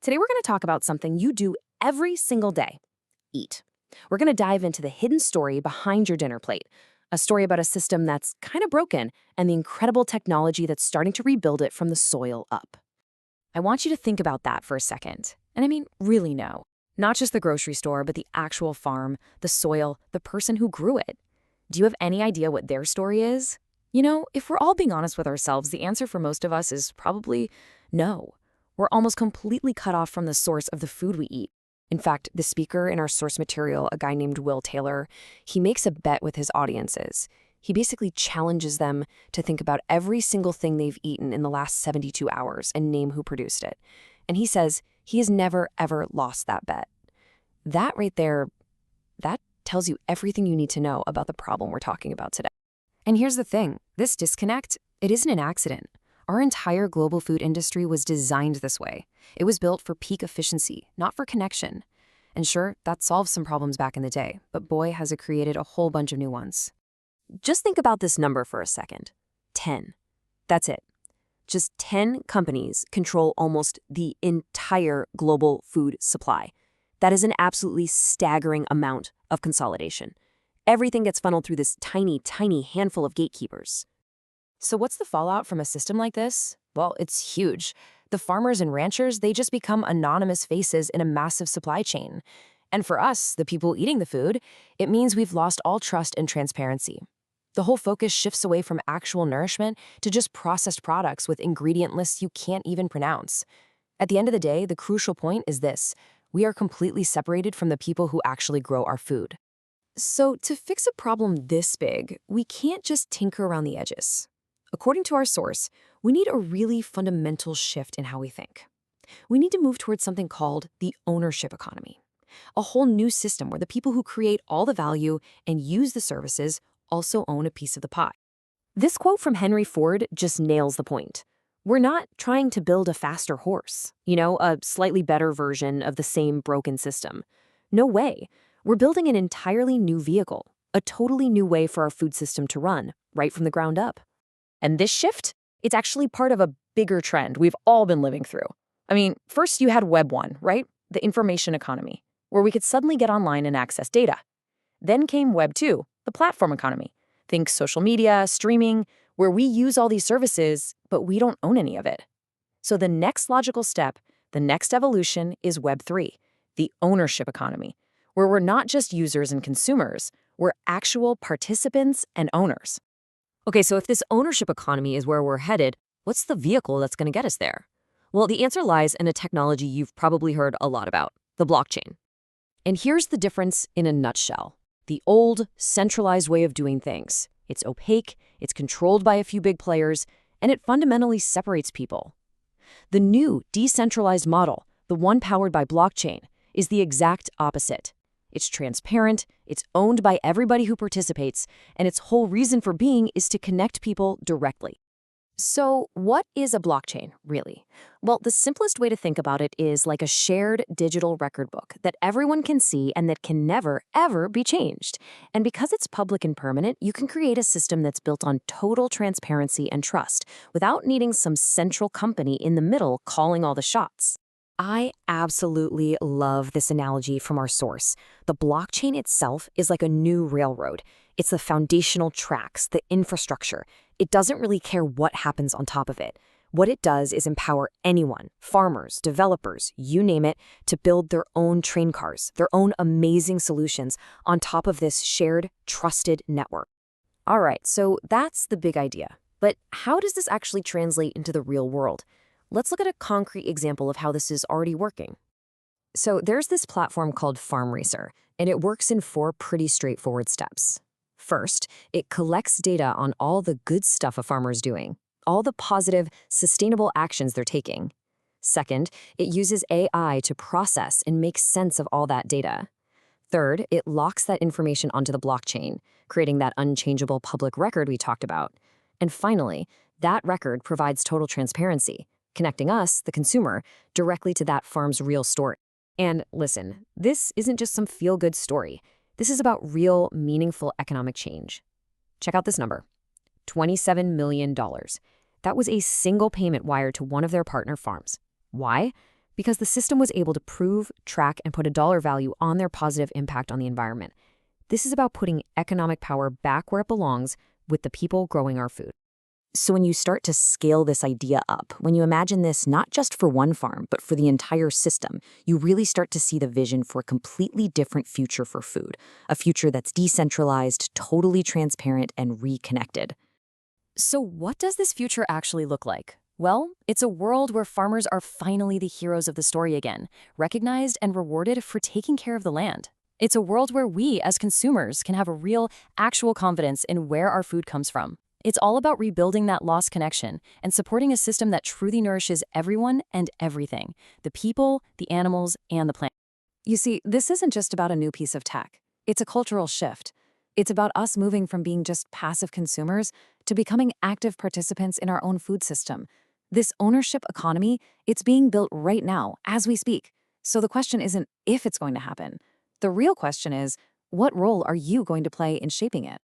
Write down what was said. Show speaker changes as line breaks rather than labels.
Today we're going to talk about something you do every single day: eat. We're going to dive into the hidden story behind your dinner plate, a story about a system that's kind of broken and the incredible technology that's starting to rebuild it from the soil up. I want you to think about that for a second. And I mean, really know. Not just the grocery store, but the actual farm, the soil, the person who grew it. Do you have any idea what their story is? You know, if we're all being honest with ourselves, the answer for most of us is probably no. We're almost completely cut off from the source of the food we eat. In fact, the speaker in our source material, a guy named Will Taylor, he makes a bet with his audiences. He basically challenges them to think about every single thing they've eaten in the last 72 hours and name who produced it. And he says he has never, ever lost that bet. That right there, that tells you everything you need to know about the problem we're talking about today. And here's the thing, this disconnect, it isn't an accident. Our entire global food industry was designed this way. It was built for peak efficiency, not for connection. And sure, that solved some problems back in the day, but boy, has it created a whole bunch of new ones. Just think about this number for a second. 10. That's it. Just 10 companies control almost the entire global food supply. That is an absolutely staggering amount of consolidation. Everything gets funneled through this tiny, tiny handful of gatekeepers. So what's the fallout from a system like this? Well, it's huge. The farmers and ranchers, they just become anonymous faces in a massive supply chain. And for us, the people eating the food, it means we've lost all trust and transparency. The whole focus shifts away from actual nourishment to just processed products with ingredient lists you can't even pronounce. At the end of the day, the crucial point is this: we are completely separated from the people who actually grow our food. So to fix a problem this big, we can't just tinker around the edges. According to our source, we need a really fundamental shift in how we think. We need to move towards something called the ownership economy, a whole new system where the people who create all the value and use the services also own a piece of the pie. This quote from Henry Ford just nails the point. We're not trying to build a faster horse, a slightly better version of the same broken system. No way. We're building an entirely new vehicle, a totally new way for our food system to run, right from the ground up. And this shift, it's actually part of a bigger trend we've all been living through. I mean, first you had Web 1, right? The information economy, where we could suddenly get online and access data. Then came Web 2, the platform economy. Think social media, streaming, where we use all these services, but we don't own any of it. So the next logical step, the next evolution is Web 3, the ownership economy, where we're not just users and consumers, we're actual participants and owners. Okay, so if this ownership economy is where we're headed, what's the vehicle that's going to get us there? Well, the answer lies in a technology you've probably heard a lot about, the blockchain. And here's the difference in a nutshell. The old, centralized way of doing things. It's opaque, it's controlled by a few big players, and it fundamentally separates people. The new, decentralized model, the one powered by blockchain, is the exact opposite. It's transparent, it's owned by everybody who participates, and its whole reason for being is to connect people directly. So what is a blockchain, really? Well, the simplest way to think about it is like a shared digital record book that everyone can see and that can never, ever be changed. And because it's public and permanent, you can create a system that's built on total transparency and trust without needing some central company in the middle calling all the shots. I absolutely love this analogy from our source. The blockchain itself is like a new railroad. It's the foundational tracks, the infrastructure. It doesn't really care what happens on top of it. What it does is empower anyone, farmers, developers, you name it, to build their own train cars, their own amazing solutions on top of this shared, trusted network. All right, so that's the big idea. But how does this actually translate into the real world? Let's look at a concrete example of how this is already working. So there's this platform called Farm Racer, and it works in 4 pretty straightforward steps. First, it collects data on all the good stuff a farmer is doing, all the positive, sustainable actions they're taking. Second, it uses AI to process and make sense of all that data. Third, it locks that information onto the blockchain, creating that unchangeable public record we talked about. And finally, that record provides total transparency, connecting us, the consumer, directly to that farm's real story. And listen, this isn't just some feel-good story. This is about real, meaningful economic change. Check out this number, $27 million. That was a single payment wired to one of their partner farms. Why? because the system was able to prove, track, and put a dollar value on their positive impact on the environment. This is about putting economic power back where it belongs, with the people growing our food. So when you start to scale this idea up, when you imagine this not just for one farm, but for the entire system, you really start to see the vision for a completely different future for food, a future that's decentralized, totally transparent, and reconnected. So what does this future actually look like? Well, it's a world where farmers are finally the heroes of the story again, recognized and rewarded for taking care of the land. It's a world where we, as consumers, can have a real, actual confidence in where our food comes from. It's all about rebuilding that lost connection and supporting a system that truly nourishes everyone and everything, the people, the animals, and the planet. You see, this isn't just about a new piece of tech. It's a cultural shift. It's about us moving from being just passive consumers to becoming active participants in our own food system. This ownership economy, it's being built right now, as we speak. So the question isn't if it's going to happen. The real question is, what role are you going to play in shaping it?